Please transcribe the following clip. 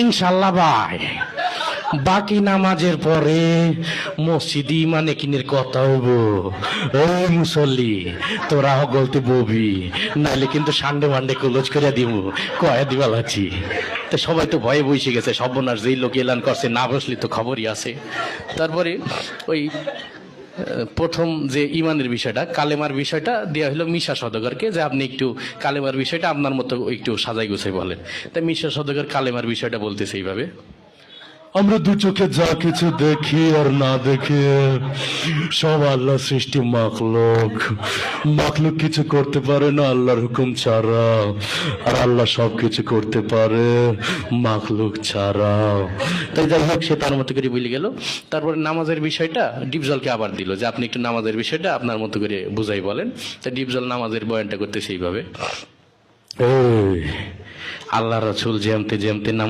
ইনশাল্লাহ ভাই, বাকি নামাজের পরে মসজিদি মানে কিনের কথা হইব। ওই মুসল্লি তোরা গলতে ববি, নাইলে কিন্তু সানডে মানডে ক্লোজ করে দিব, কয়ে দিবা লাগছি। তো সবাই তো ভয়ে বসে গেছে, সর্বনাশ যেই লোক এলান করছে, না বসলে তো খবরই আছে। তারপরে ওই প্রথম যে ইমানের বিষয়টা, কালেমার বিষয়টা দেওয়া হলো মিশা সওদাগরকে, যে আপনি একটু কালেমার বিষয়টা আপনার মতো একটু সাজাই গুছাই বলেন। তাই মিশা সওদাগর কালেমার বিষয়টা বলতেছে এইভাবে: আমরা দু চোখে যা কিছু দেখি আর না দেখি সব আল্লাহ সৃষ্টি মাখলুক। মাখলুক কিছু করতে পারে না আল্লাহর হুকুম ছাড়া, আর আল্লাহ সব কিছু করতে পারে মাখলুক ছাড়া। তাই যাই হোক, সে তার মতো করে বলে গেল। তারপরে নামাজের বিষয়টা ডিপজলকে আবার দিল, যে আপনি একটু নামাজের বিষয়টা আপনার মতো করে বুঝাই বলেন। তা ডিপজল নামাজের বয়ানটা করতেছে এইভাবে: এই আল্লাহ রাসূল যেমতে যেমতে